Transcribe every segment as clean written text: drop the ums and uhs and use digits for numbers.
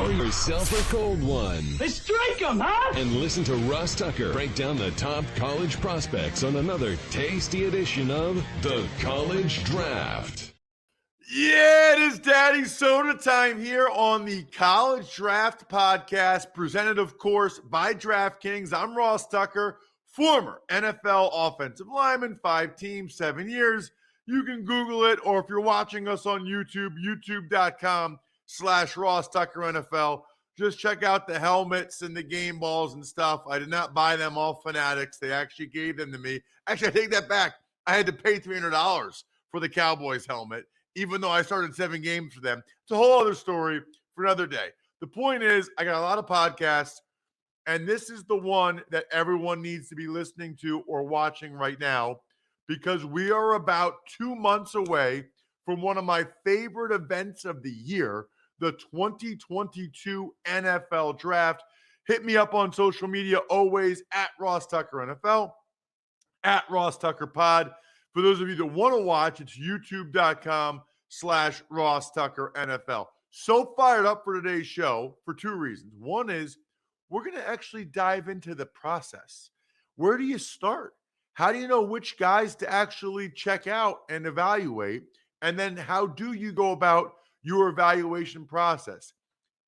Pour yourself a cold one. Let's strike 'em, huh? And listen to Ross Tucker break down the top college prospects on another tasty edition of The College Draft. Yeah, it is Daddy Soda time here on the College Draft Podcast, presented, of course, by DraftKings. I'm Ross Tucker, former NFL offensive lineman, 5 teams, 7 years. You can Google it, or if you're watching us on YouTube, youtube.com/Ross Tucker NFL. Just check out the helmets and the game balls and stuff. I did not buy them off Fanatics. They actually gave them to me. Actually, I take that back. I had to pay $300 for the Cowboys helmet, even though I started 7 games for them. It's a whole other story for another day. The point is, I got a lot of podcasts, and this is the one that everyone needs to be listening to or watching right now, because we are about 2 months away from one of my favorite events of the year, the 2022 NFL Draft. Hit me up on social media, always at Ross Tucker NFL, at Ross Tucker Pod. For those of you that want to watch, it's youtube.com/Ross Tucker NFL. So fired up for today's show for 2 reasons. One is we're going to actually dive into the process. Where do you start? How do you know which guys to actually check out and evaluate? And then how do you go about your evaluation process?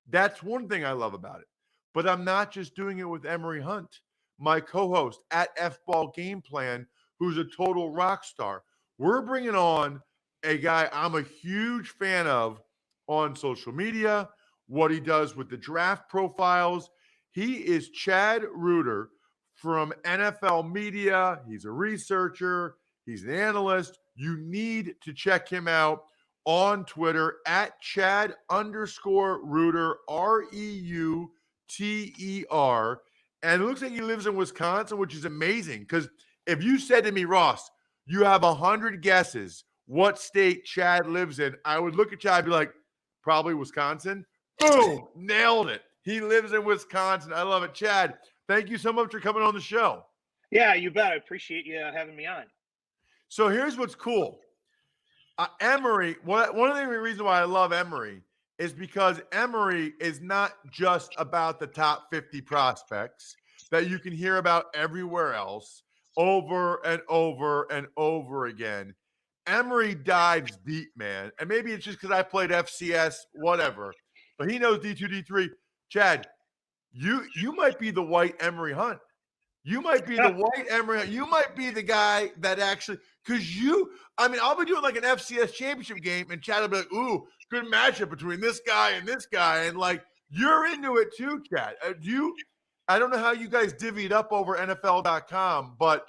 That's one thing I love about it. But I'm not just doing it with Emory Hunt, my co-host at F-Ball Game Plan, who's a total rock star. We're bringing on a guy I'm a huge fan of on social media, what he does with the draft profiles. He is Chad Reuter from NFL Media. He's a researcher. He's an analyst. You need to check him out on Twitter at Chad_Reuter, REUTER. And it looks like he lives in Wisconsin, which is amazing, because if you said to me, Ross, you have 100 guesses what state Chad lives in, I would look at Chad and be like, probably Wisconsin. Boom, nailed it. He lives in Wisconsin. I love it. Chad, thank you so much for coming on the show. Yeah, you bet. I appreciate you having me on. So here's what's cool. Emory, one of the reasons why I love Emory is because Emory is not just about the top 50 prospects that you can hear about everywhere else over and over and over again. Emory dives deep, man. And maybe it's just because I played FCS, whatever. But he knows D2, D3. Chad, you might be the white Emory Hunt. You might be the white Emory Hunt. You might be the guy that actually – because I'll be doing like an FCS championship game, and Chad will be like, ooh, good matchup between this guy and this guy. And, like, you're into it too, Chad. I don't know how you guys divvied up over NFL.com, but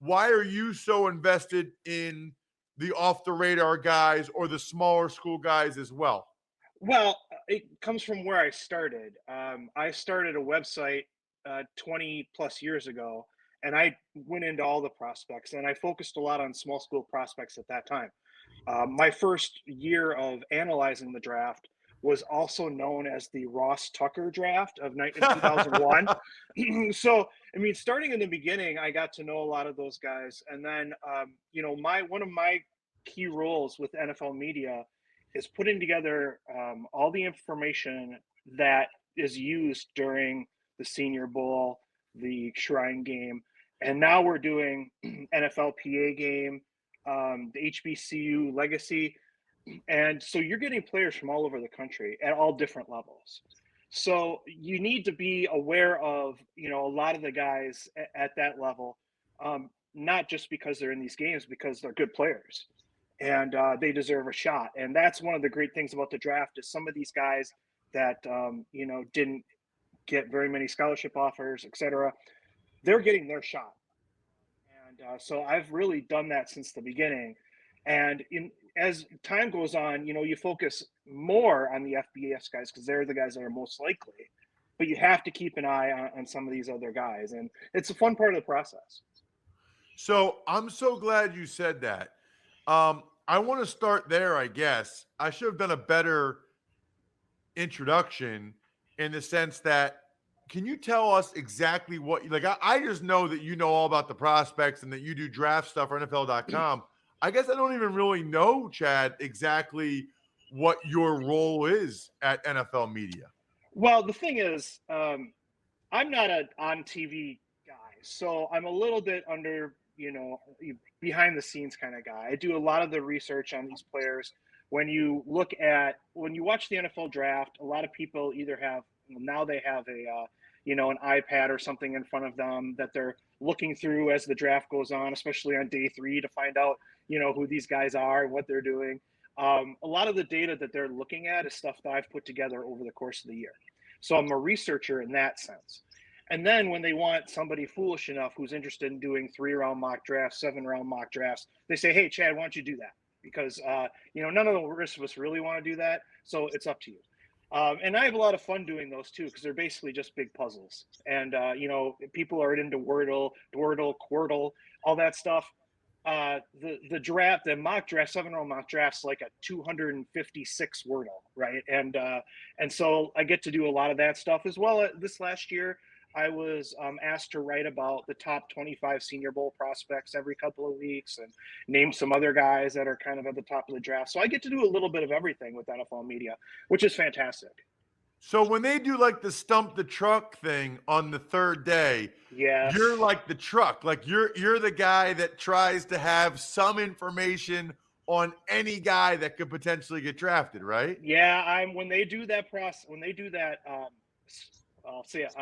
why are you so invested in the off-the-radar guys or the smaller school guys as well? Well, it comes from where I started. I started a website 20 plus years ago, and I went into all the prospects, and I focused a lot on small school prospects at that time. My first year of analyzing the draft was also known as the Ross Tucker draft of 2001. So, starting in the beginning, I got to know a lot of those guys. And then, one of my key roles with NFL Media is putting together all the information that is used during the Senior Bowl, the Shrine Game, and now we're doing NFLPA Game, the HBCU Legacy. And so you're getting players from all over the country at all different levels. So you need to be aware of, a lot of the guys at that level, not just because they're in these games, because they're good players and they deserve a shot. And that's one of the great things about the draft is some of these guys that, didn't get very many scholarship offers, et cetera, they're getting their shot. And so I've really done that since the beginning. And as time goes on, you focus more on the FBS guys because they're the guys that are most likely. But you have to keep an eye on some of these other guys. And it's a fun part of the process. So I'm so glad you said that. I want to start there, I guess. I should have done a better introduction in the sense that, can you tell us exactly what – I just know that you know all about the prospects and that you do draft stuff for NFL.com. I guess I don't even really know, Chad, exactly what your role is at NFL Media. Well, the thing is, I'm not a on TV guy, so I'm a little bit under, behind the scenes kind of guy. I do a lot of the research on these players. When you watch the NFL draft, a lot of people either have, now they have an iPad or something in front of them that they're looking through as the draft goes on, especially on day 3 to find out, who these guys are and what they're doing. A lot of the data that they're looking at is stuff that I've put together over the course of the year. So I'm a researcher in that sense. And then when they want somebody foolish enough who's interested in doing 3-round mock drafts, 7-round mock drafts, they say, "Hey, Chad, why don't you do that?" Because none of the rest of us really want to do that, so it's up to you. And I have a lot of fun doing those too because they're basically just big puzzles. And people are into Wordle, Quirtle, all that stuff. The draft, the mock draft, 7-round mock drafts, like a 256 Wordle, right? And so I get to do a lot of that stuff as well. This last year, I was asked to write about the top 25 Senior Bowl prospects every couple of weeks and name some other guys that are kind of at the top of the draft. So I get to do a little bit of everything with NFL media, which is fantastic. So when they do like the stump the truck thing on the 3rd day, Yes. you're like the truck. Like you're the guy that tries to have some information on any guy that could potentially get drafted, right? Yeah, when they do that when they do that I'll say it.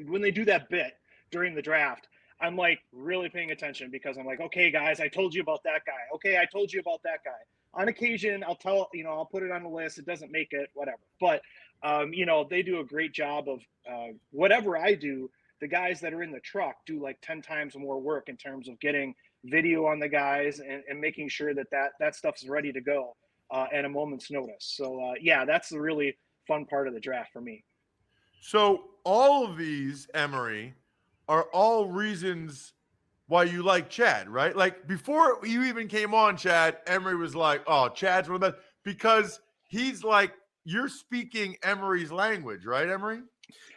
When they do that bit during the draft, I'm like really paying attention because I'm like, okay, guys, I told you about that guy. Okay, I told you about that guy. On occasion, I'll put it on the list. It doesn't make it, whatever. But they do a great job of whatever I do. The guys that are in the truck do like 10 times more work in terms of getting video on the guys and making sure that stuff is ready to go at a moment's notice. So yeah, that's the really fun part of the draft for me. So all of these, Emory, are all reasons why you like Chad, right? Like before you even came on, Chad, Emory was like, "Oh, Chad's one of the best," because he's like, you're speaking Emory's language, right, Emory?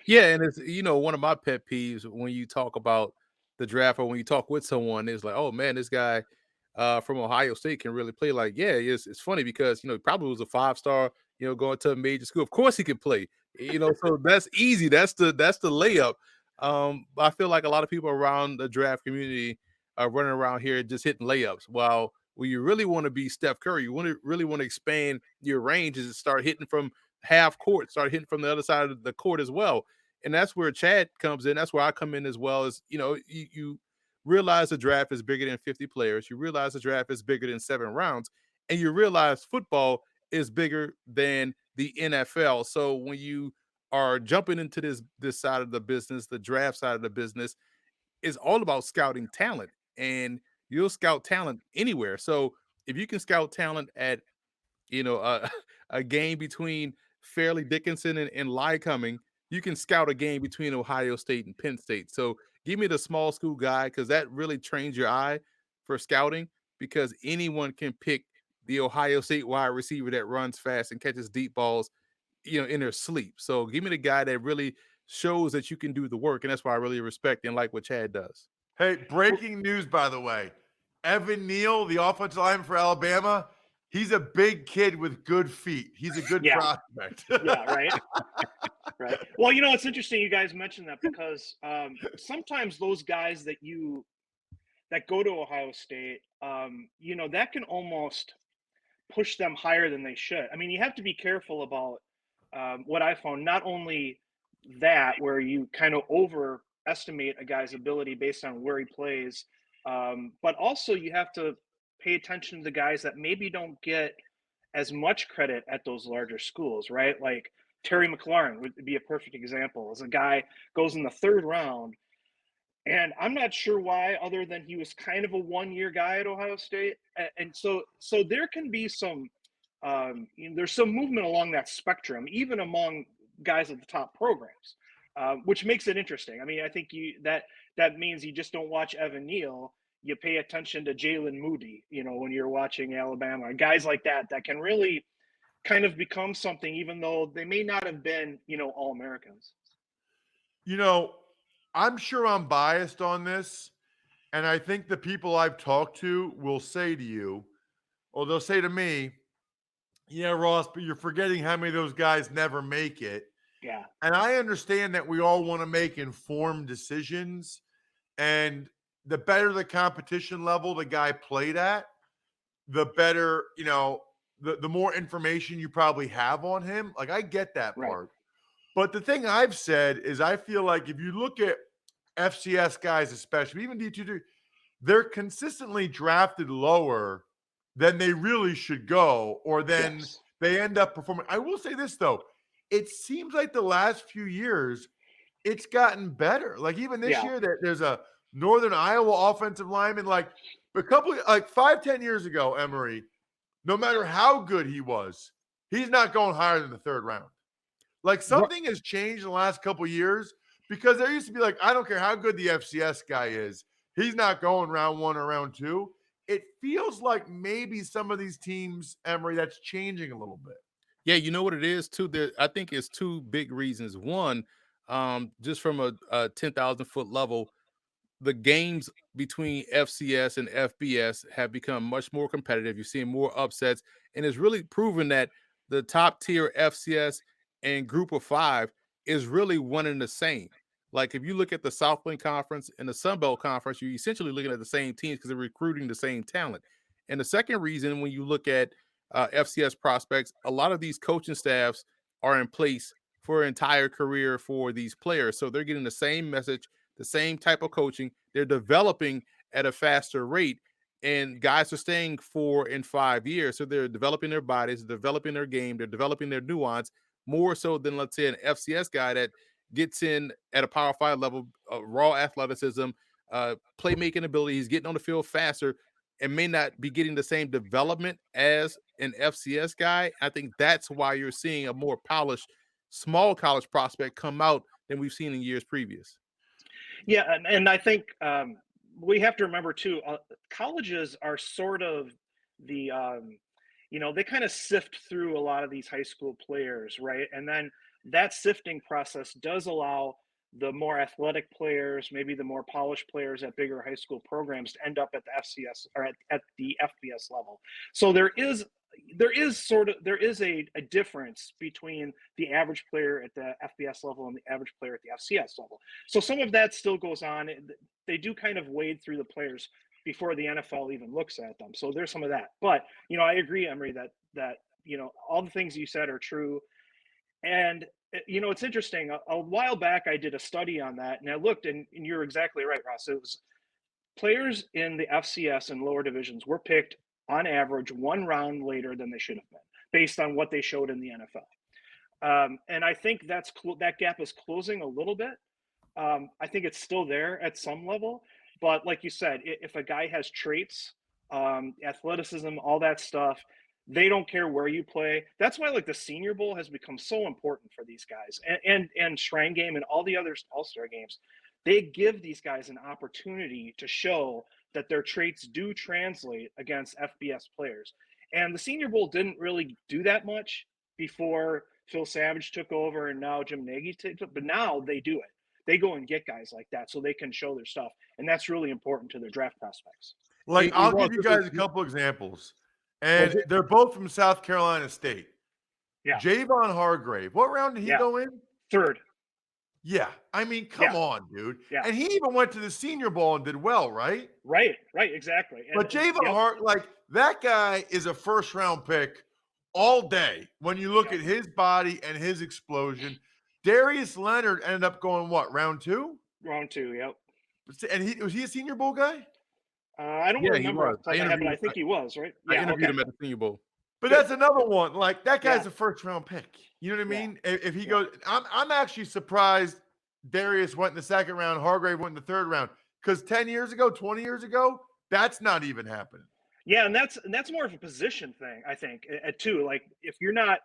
Yeah, and it's one of my pet peeves when you talk about the draft or when you talk with someone is like, oh man, this guy from Ohio State can really play. Like, yeah, it's funny because he probably was a 5-star, going to a major school. Of course he can play. So that's easy. That's the layup. I feel like a lot of people around the draft community are running around here just hitting layups. While when you really want to be Steph Curry, really want to expand your range is to start hitting from half court, start hitting from the other side of the court as well. And that's where Chad comes in. That's where I come in as well. As you realize the draft is bigger than 50 players. You realize the draft is bigger than 7 rounds, and you realize football is bigger than the NFL. So when you are jumping into this side of the business, the draft side of the business, is all about scouting talent, and you'll scout talent anywhere. So if you can scout talent at a game between Fairleigh Dickinson and Lycoming, you can scout a game between Ohio State and Penn State. So give me the small school guy because that really trains your eye for scouting because anyone can pick the Ohio State wide receiver that runs fast and catches deep balls, in their sleep. So give me the guy that really shows that you can do the work. And that's why I really respect and like what Chad does. Hey, breaking news, by the way. Evan Neal, the offensive lineman for Alabama, he's a big kid with good feet. He's a good prospect. Yeah, right. Right. Well, it's interesting you guys mentioned that because sometimes those guys that go to Ohio State, that can almost push them higher than they should. I mean, you have to be careful about what I found. Not only that, where you kind of overestimate a guy's ability based on where he plays, but also you have to pay attention to the guys that maybe don't get as much credit at those larger schools, right? Like Terry McLaurin would be a perfect example. As a guy goes in the 3rd round, and I'm not sure why, other than he was kind of a 1-year guy at Ohio State, and so there can be some there's some movement along that spectrum, even among guys at the top programs, which makes it interesting. I mean, I think that means you just don't watch Evan Neal. You pay attention to Jalen Moody, when you're watching Alabama, guys like that can really kind of become something, even though they may not have been, all Americans. I'm sure I'm biased on this, and I think the people I've talked to will say to you, or they'll say to me, "Yeah, Ross, but you're forgetting how many of those guys never make it." Yeah. And I understand that we all want to make informed decisions. And the better the competition level the guy played at, the better, the more information you probably have on him. Like, I get that Right. part. But the thing I've said is I feel like if you look at FCS guys, especially even D2, they're consistently drafted lower than they really should go, or then Yes. they end up performing. I will say this, though. It seems like the last few years, it's gotten better. Like, even this Yeah. year, there's a Northern Iowa offensive lineman. Like, a couple, like 5-10 years ago, Emory, no matter how good he was, he's not going higher than the third round. Like, something has changed in the last couple of years, because there used to be like, I don't care how good the FCS guy is, he's not going round 1 or round 2. It feels like maybe some of these teams, Emory, that's changing a little bit. Yeah, you know what it is too. I think it's two big reasons. One, just from a 10,000 foot level, the games between FCS and FBS have become much more competitive. You're seeing more upsets, and it's really proven that the top tier FCS and Group of Five is really one and the same. Like, if you look at the Southland Conference and the Sun Belt Conference, you're essentially looking at the same teams because they're recruiting the same talent. And the second reason, when you look at FCS prospects, a lot of these coaching staffs are in place for an entire career for these players, so they're getting the same message, the same type of coaching. They're developing at a faster rate, and guys are staying 4 and 5 years. So they're developing their bodies, developing their game, they're developing their nuance more so than, let's say, an FCS guy that gets in at a Power 5 level, raw athleticism, playmaking ability. He's getting on the field faster and may not be getting the same development as an FCS guy. I think that's why you're seeing a more polished small college prospect come out than we've seen in years previous. Yeah, and I think we have to remember too, colleges are sort of the they kind of sift through a lot of these high school players, right? And then that sifting process does allow the more athletic players, maybe the more polished players at bigger high school programs to end up at the FCS or at the FBS level. So there is a difference between the average player at the FBS level and the average player at the FCS level. So some of that still goes on. They do kind of wade through the players before the NFL even looks at them. So there's some of that. But I agree, Emory, that all the things you said are true. And it's interesting. A while back, I did a study on that, and I looked, and you're exactly right, Ross. It was players in the FCS and lower divisions were picked on average 1 round later than they should have been, based on what they showed in the NFL. And I think that gap is closing a little bit. I think it's still there at some level, but like you said, if a guy has traits, athleticism, all that stuff, they don't care where you play. That's why like the Senior Bowl has become so important for these guys, and Shrine Game and all the other All-Star games. They give these guys an opportunity to show that their traits do translate against FBS players. And the Senior Bowl didn't really do that much before Phil Savage took over and now Jim Nagy took it, but now they do it. They go and get guys like that so they can show their stuff, and that's really important to their draft prospects. Like, I'll Ross, give you guys a couple examples, and Well, they're both from South Carolina State. Yeah. Javon Hargrave. What round did he go in? Third. Yeah. I mean, come on, dude. Yeah. And he even went to the Senior Bowl and did well, right? Right, exactly. But Javon like, that guy is a first-round pick all day when you look at his body and his explosion. Darius Leonard ended up going, what, round 2? Round 2, yep. And was he a Senior Bowl guy? I don't remember off the top of my head, but I think he was, right? I interviewed him at the Senior Bowl. But that's another one. Like, that guy's a first-round pick. You know what I mean? If he goes, I'm actually surprised Darius went in the second round, Hargrave went in the third round. Because 10 years ago, 20 years ago, that's not even happening. Yeah, and that's more of a position thing, I think, too. Like, if you're not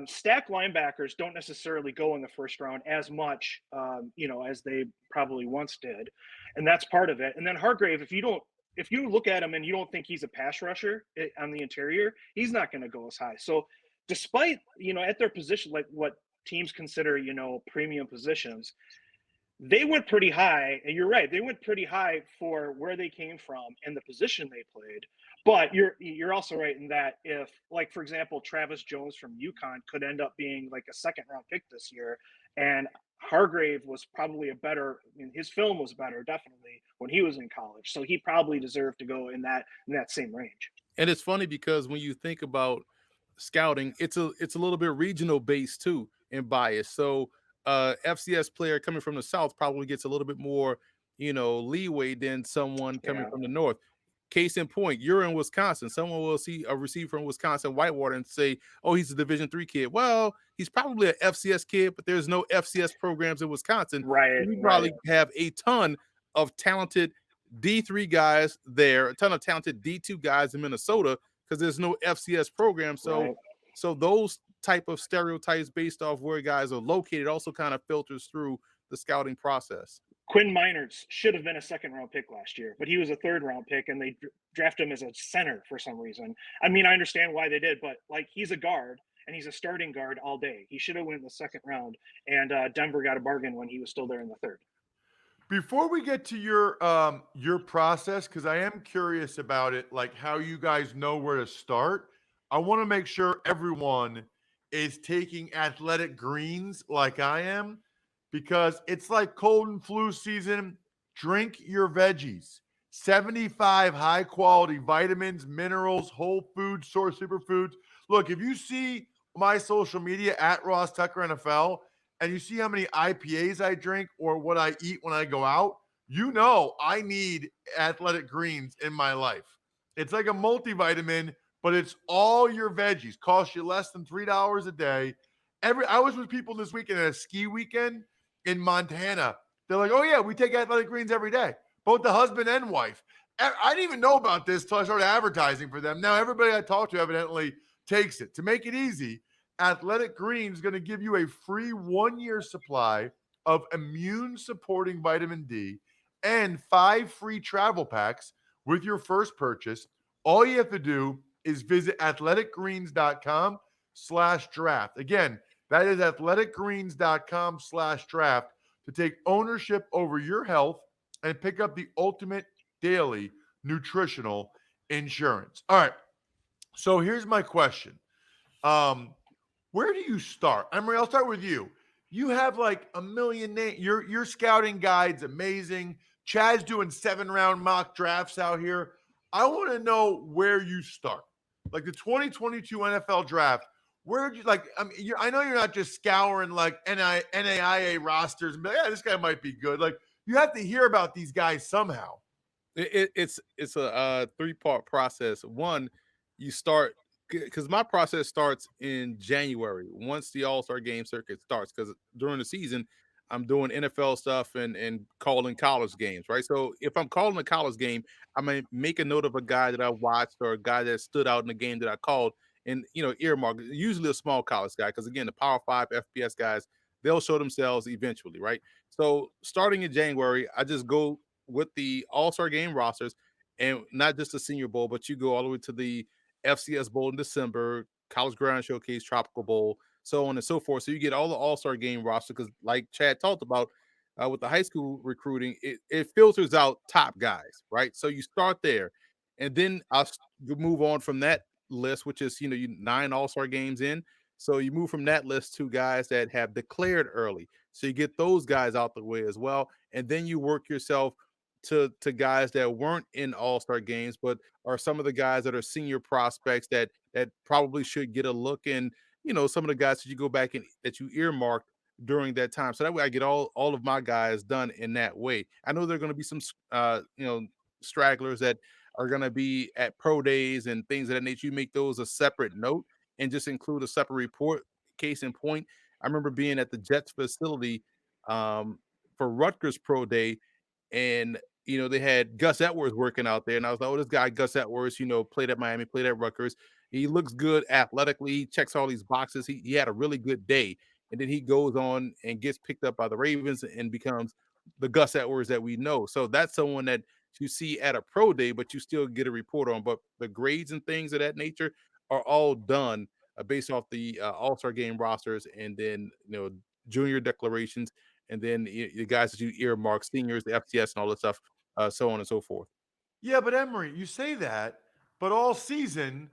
stack linebackers don't necessarily go in the first round as much, as they probably once did, and that's part of it. And then Hargrave, if you look at him and you don't think he's a pass rusher on the interior, he's not going to go as high. So, despite at their position, like what teams consider premium positions, They went pretty high, and you're right. They went pretty high for where they came from and the position they played. But you're also right in that if, like for example, Travis Jones from UConn could end up being like a second round pick this year, and Hargrave was probably a better. I mean, his film was better, definitely when he was in college. So he probably deserved to go in that same range. And it's funny because when you think about scouting, it's a little bit regional based too and biased. So FCS player coming from the South probably gets a little bit more, leeway than someone coming Yeah, from the North. Case in point, you're in Wisconsin. Someone will see a receiver from Wisconsin Whitewater and say, "Oh, he's a Division III kid." Well, he's probably an FCS kid, but there's no FCS programs in Wisconsin. right, You right, probably have a ton of talented D3 guys there, a ton of talented D2 guys in Minnesota because there's no FCS program. So right. those type of stereotypes based off where guys are located also kind of filters through the scouting process. Quinn Miners should have been a second round pick last year, but he was a third round pick, and they drafted him as a center for some reason. I mean, I understand why they did, but like he's a guard and he's a starting guard all day. He should have went in the second round, and Denver got a bargain when he was still there in the third. Before we get to your process, because I am curious about it, like how you guys know where to start, I want to make sure everyone is taking athletic greens like I am, because it's like cold and flu season. Drink your veggies. 75 high quality vitamins, minerals, whole food source superfoods. Look, if you see my social media at Ross Tucker NFL, and you see how many IPAs I drink or what I eat when I go out, you know I need athletic greens in my life. It's like a multivitamin, but it's all your veggies. Costs you less than $3 a day. I was with people this weekend at a ski weekend in Montana. They're like, "Oh yeah, we take athletic greens every day." Both the husband and wife. I didn't even know about this until I started advertising for them. Now everybody I talk to evidently takes it. To make it easy, Athletic Greens is going to give you a free 1 year supply of immune supporting vitamin D and 5 free travel packs with your first purchase. All you have to do is visit athleticgreens.com/draft. Again, that is athleticgreens.com/draft to take ownership over your health and pick up the ultimate daily nutritional insurance. All right. So here's my question. Um, where do you start? Emery, I'll start with you. You have like a million names. Your scouting guide's amazing. Chad's doing 7 round mock drafts out here. I want to know where you start. Like the 2022 NFL draft, where would you like? I mean, I know you're not just scouring like NAIA rosters and be like, yeah, this guy might be good. Like you have to hear about these guys somehow. It's a three-part process. One, you start because my process starts in January once the All-Star game circuit starts. Because during the season, I'm doing NFL stuff and calling college games, right? So if I'm calling a college game, I may make a note of a guy that I watched or a guy that stood out in the game that I called, and earmark. Usually a small college guy, because again, the Power 5 FBS guys, they'll show themselves eventually, right? So starting in January, I just go with the All-Star game rosters, and not just the Senior Bowl, but you go all the way to the FCS Bowl in December, College Ground Showcase, Tropical Bowl, so on and so forth. So you get all the All-Star game roster because, like Chad talked about, with the high school recruiting, it filters out top guys, right? So you start there, and then you move on from that list, which is you 9 All-Star games in. So you move from that list to guys that have declared early. So you get those guys out the way as well, and then you work yourself to guys that weren't in all-star games, but are some of the guys that are senior prospects that probably should get a look. And some of the guys that you go back and that you earmarked during that time. So that way I get all of my guys done in that way. I know there are going to be some stragglers that are going to be at pro days and things of that nature. You make those a separate note and just include a separate report. Case in point, I remember being at the Jets facility for Rutgers pro day, and they had Gus Edwards working out there, and I was like, "Oh, this guy Gus Edwards, played at Miami, played at Rutgers. He looks good athletically. He checks all these boxes. He had a really good day, and then he goes on and gets picked up by the Ravens and becomes the Gus Edwards that we know. So that's someone that you see at a pro day, but you still get a report on. But the grades and things of that nature are all done based off the All Star game rosters, and then junior declarations, and then the guys that you earmark, seniors, the FCS, and all that stuff, so on and so forth. Yeah, but Emory, you say that, but all season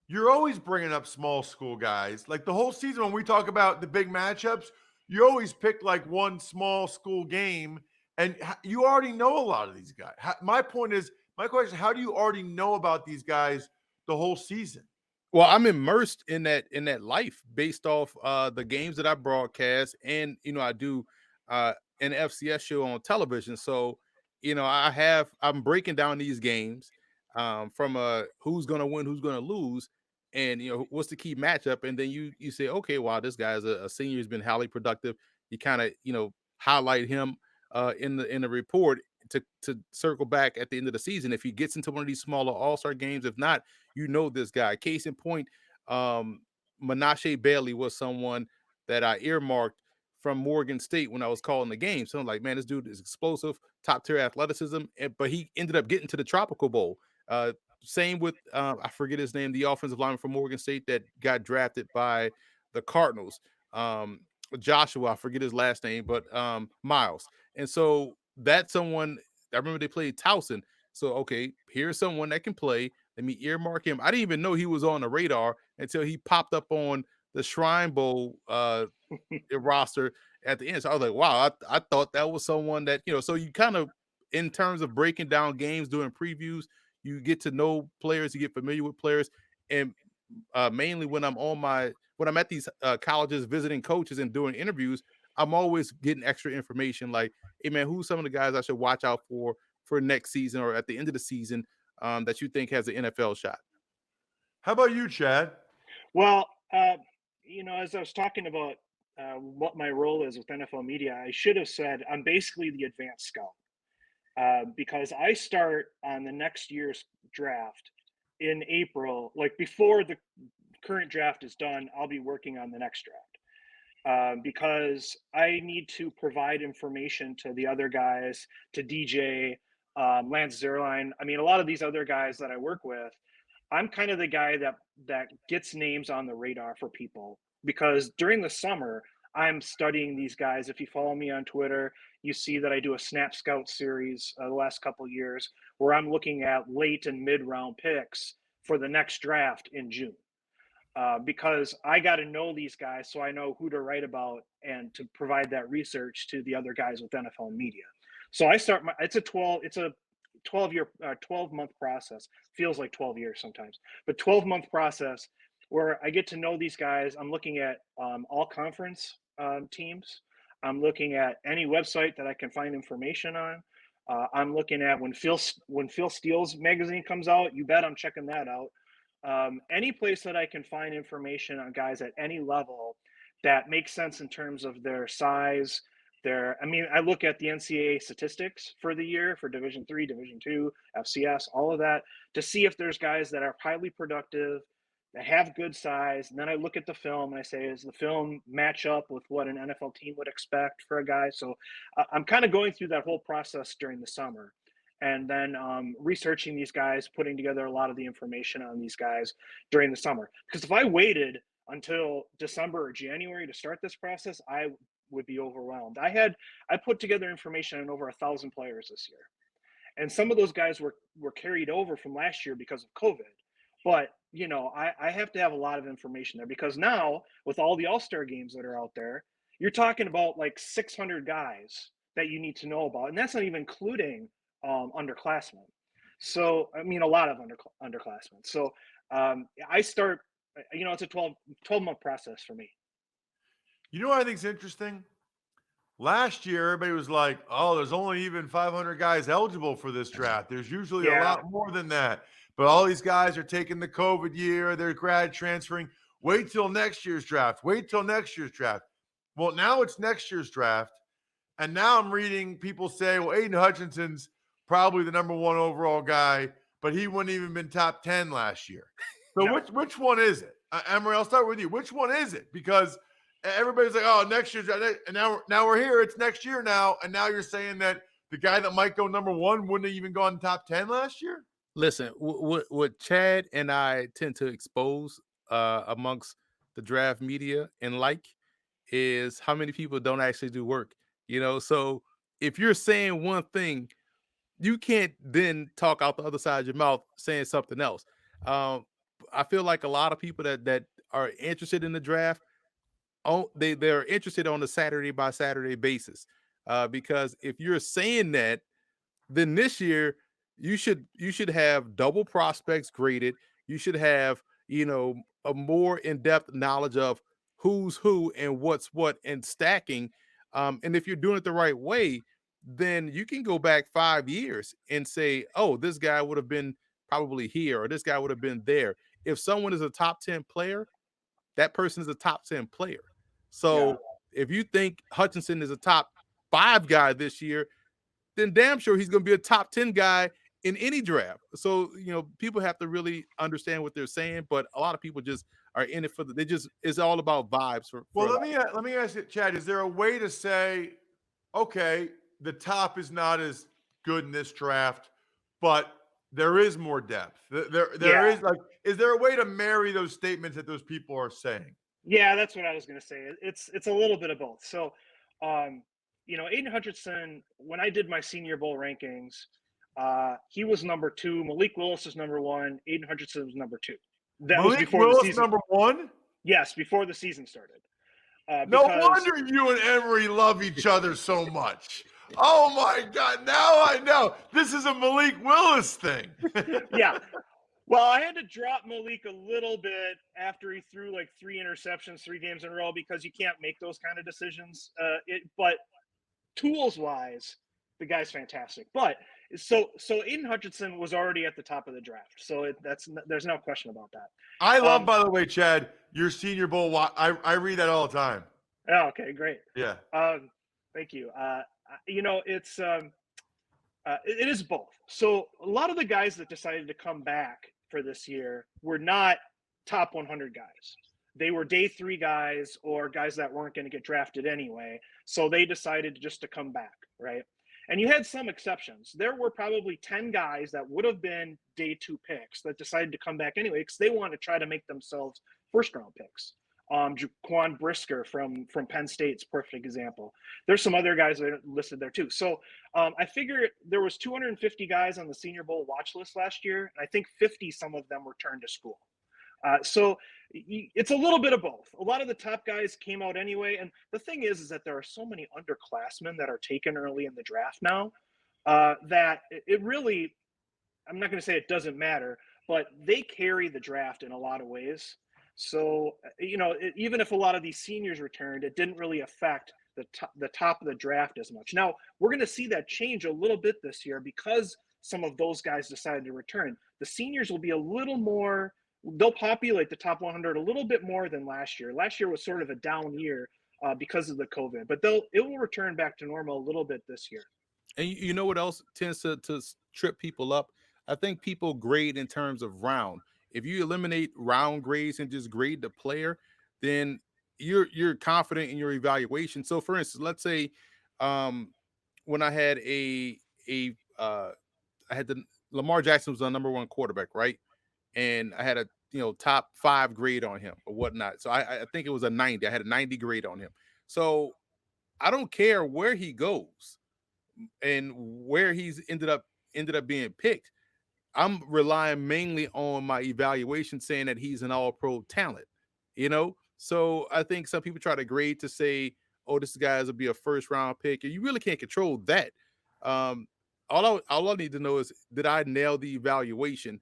you're always bringing up small school guys. Like the whole season when we talk about the big matchups, you always pick like one small school game, and you already know a lot of these guys. My point is, my question: how do you already know about these guys the whole season? Well, I'm immersed in that life based off the games that I broadcast, and I do an FCS show on television. So I'm breaking down these games from who's going to win, who's going to lose, and what's the key matchup, and then you say, okay, wow, this guy's a senior, has been highly productive. You kind of highlight him in the report to circle back at the end of the season if he gets into one of these smaller all-star games. If not, this guy. Case in point, Menashe Bailey was someone that I earmarked from Morgan State when I was calling the game. So I'm like, man, this dude is explosive, top tier athleticism, but he ended up getting to the Tropical Bowl. Same with I forget his name, the offensive lineman from Morgan State that got drafted by the Cardinals. Joshua, I forget his last name, but Miles. And so that's someone I remember they played Towson. So okay, here's someone that can play. Let me earmark him. I didn't even know he was on the radar until he popped up on the Shrine Bowl roster at the end. So I was like, wow, I thought that was someone that, so you kind of, in terms of breaking down games, doing previews, you get to know players, you get familiar with players. And mainly when I'm at these colleges visiting coaches and doing interviews, I'm always getting extra information like, hey man, who's some of the guys I should watch out for next season or at the end of the season that you think has an NFL shot? How about you, Chad? Well, as I was talking about what my role is with NFL media, I should have said I'm basically the advanced scout because I start on the next year's draft in April. Like before the current draft is done, I'll be working on the next draft because I need to provide information to the other guys, to DJ, Lance Zerline. I mean, a lot of these other guys that I work with, I'm kind of the guy that gets names on the radar for people because during the summer I'm studying these guys. If you follow me on Twitter, you see that I do a Snap Scout series the last couple of years where I'm looking at late and mid round picks for the next draft in June. Because I got to know these guys so I know who to write about and to provide that research to the other guys with NFL media. So it's a 12-month process. Feels like 12 years sometimes, but 12-month process where I get to know these guys. I'm looking at all conference teams. I'm looking at any website that I can find information on. I'm looking at when Phil Steele's magazine comes out. You bet I'm checking that out. Any place that I can find information on guys at any level that makes sense in terms of their size, I look at the NCAA statistics for the year for Division III, Division II, FCS, all of that to see if there's guys that are highly productive, that have good size. And then I look at the film and I say, does the film match up with what an NFL team would expect for a guy? So I'm kind of going through that whole process during the summer and then researching these guys, putting together a lot of the information on these guys during the summer. Because if I waited until December or January to start this process, I would be overwhelmed. I put together information on over 1,000 players this year, and some of those guys were carried over from last year because of COVID. But I have to have a lot of information there because now with all the All-Star games that are out there, you're talking about like 600 guys that you need to know about, and that's not even including underclassmen. So I mean, a lot of underclassmen. So I start. It's a 12-month process for me. You know what I think is interesting? Last year, everybody was like, oh, there's only even 500 guys eligible for this draft. There's usually a lot more than that. But all these guys are taking the COVID year. They're grad transferring. Wait till next year's draft. Wait till next year's draft. Well, now it's next year's draft. And now I'm reading people say, well, Aiden Hutchinson's probably the number one overall guy, but he wouldn't even been top 10 last year. So No. which one is it? Emory, I'll start with you. Which one is it? Because everybody's like, oh, next year's, and now we're here. It's next year now, and now you're saying that the guy that might go number one wouldn't have even gone top 10 last year? Listen, what Chad and I tend to expose amongst the draft media and is how many people don't actually do work. So if you're saying one thing, you can't then talk out the other side of your mouth saying something else. Um, I feel like a lot of people that are interested in the draft, they're interested on a Saturday by Saturday basis. Because if you're saying that, then this year you should have double prospects graded. You should have a more in-depth knowledge of who's who and what's what and stacking. And if you're doing it the right way, then you can go back 5 years and say, oh, this guy would have been probably here or this guy would have been there. If someone is a top 10 player, that person is a top 10 player. Yeah. So if you think Hutchinson is a top 5 guy this year, then damn sure he's going to be a top 10 guy in any draft. So, people have to really understand what they're saying, but a lot of people just are in it for it's all about vibes for Well, a lot. let me ask you, Chad, is there a way to say, okay, the top is not as good in this draft, but there is more depth. There Yeah. is there a way to marry those statements that those people are saying? Yeah, that's what I was going to say. It's a little bit of both. So, Aiden Hutchinson, when I did my Senior Bowl rankings, he was number 2. Malik Willis is number 1. Aiden Hutchinson was number 2. That was Malik before the Willis season. number 1? Yes, before the season started. No wonder you and Emory love each other so much. Oh my God! Now I know this is a Malik Willis thing. Yeah. Well, I had to drop Malik a little bit after he threw like 3 interceptions 3 games in a row because you can't make those kind of decisions. But tools wise, the guy's fantastic. But so Aiden Hutchinson was already at the top of the draft, so there's no question about that. I love, by the way, Chad, your Senior Bowl. I read that all the time. Oh, okay, great. Yeah. Thank you. It is both. So a lot of the guys that decided to come back for this year were not top 100 guys. They were day 3 guys or guys that weren't going to get drafted anyway. So they decided just to come back, right? And you had some exceptions. There were probably 10 guys that would have been day 2 picks that decided to come back anyway because they want to try to make themselves first round picks. Jaquan Brisker from Penn State's perfect example. There's some other guys that are listed there too. So I figure there was 250 guys on the Senior Bowl watch list last year, and I think 50 some of them returned to school. So it's a little bit of both. A lot of the top guys came out anyway, and the thing is that there are so many underclassmen that are taken early in the draft now that it really, I'm not going to say it doesn't matter, but they carry the draft in a lot of ways. So, even if a lot of these seniors returned, it didn't really affect the top of the draft as much. Now, we're going to see that change a little bit this year because some of those guys decided to return. The seniors will be a little more, they'll populate the top 100 a little bit more than last year. Last year was sort of a down year because of the COVID, but it will return back to normal a little bit this year. And you know what else tends to trip people up? I think people grade in terms of round. If you eliminate round grades and just grade the player, then you're confident in your evaluation. So, for instance, let's say when I had I had the Lamar Jackson was the number 1 quarterback, right? And I had a top 5 grade on him or whatnot. So I think it was a 90. I had a 90 grade on him. So I don't care where he goes and where he's ended up being picked. I'm relying mainly on my evaluation saying that he's an all-pro talent, So I think some people try to grade to say, oh, this guy will be a first round pick. And you really can't control that. All I need to know is, did I nail the evaluation?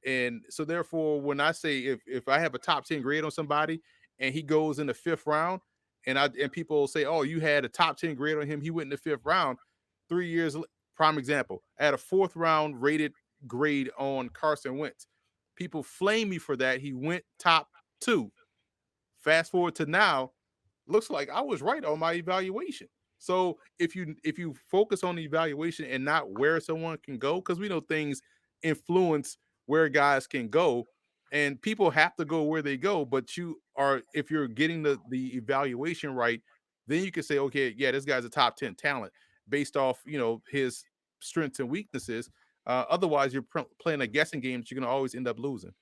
And so therefore, when I say if I have a top 10 grade on somebody and he goes in the 5th round, and people say, oh, you had a top 10 grade on him, he went in the 5th round. 3 years, prime example, I had a 4th round rated grade on Carson Wentz. People flame me for that. He went top 2. Fast forward to now, looks like I was right on my evaluation. So if you focus on the evaluation and not where someone can go, because we know things influence where guys can go, and people have to go where they go, but if you're getting the evaluation right, then you can say, okay, yeah, this guy's a top 10 talent based off his strengths and weaknesses. Otherwise, you're playing a guessing game that you're going to always end up losing.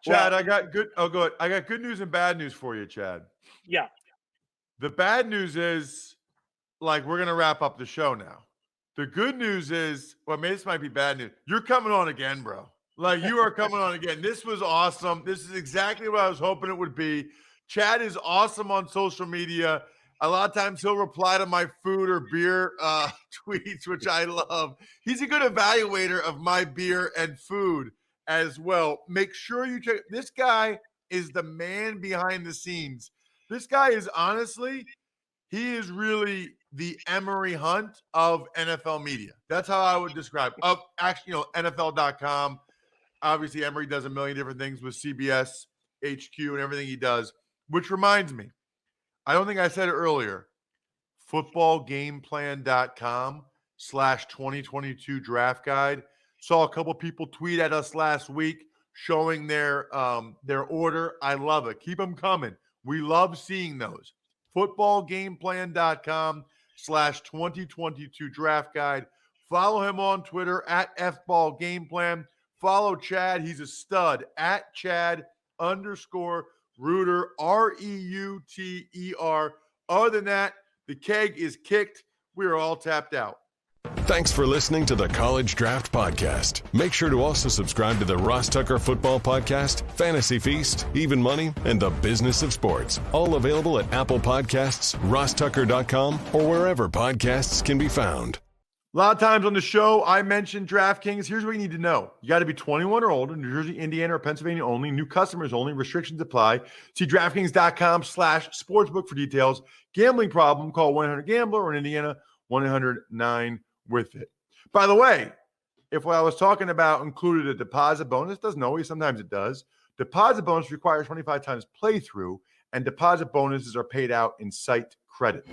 Chad, I got good. Oh, go ahead. I got good news and bad news for you, Chad. Yeah. The bad news is like we're going to wrap up the show now. The good news is, well, maybe this might be bad news. You're coming on again, bro. Like, you are coming on again. This was awesome. This is exactly what I was hoping it would be. Chad is awesome on social media. A lot of times he'll reply to my food or beer tweets, which I love. He's a good evaluator of my beer and food as well. Make sure you check. This guy is the man behind the scenes. This guy is honestly, he is really the Emory Hunt of NFL media. That's how I would describe. Of actually, NFL.com. Obviously, Emory does a million different things with CBS, HQ, and everything he does. Which reminds me, I don't think I said it earlier. Footballgameplan.com/2022 draft guide. Saw a couple people tweet at us last week showing their order. I love it. Keep them coming. We love seeing those. Footballgameplan.com/2022 draft guide. Follow him on Twitter at FBallGamePlan. Follow Chad. He's a stud at Chad_Reuter, Reuter. Other than that, the keg is kicked. We are all tapped out. Thanks for listening to the College Draft Podcast. Make sure to also subscribe to the Ross Tucker Football Podcast, Fantasy Feast, Even Money, and The Business of Sports. All available at Apple Podcasts, rosstucker.com, or wherever podcasts can be found. A lot of times on the show, I mentioned DraftKings. Here's what you need to know. You got to be 21 or older, New Jersey, Indiana, or Pennsylvania only. New customers only. Restrictions apply. See DraftKings.com/sportsbook for details. Gambling problem, call 1-800-GAMBLER, or in Indiana, 1-800-9-WITH-IT. By the way, if what I was talking about included a deposit bonus, doesn't always, sometimes it does. Deposit bonus requires 25 times playthrough, and deposit bonuses are paid out in site credit.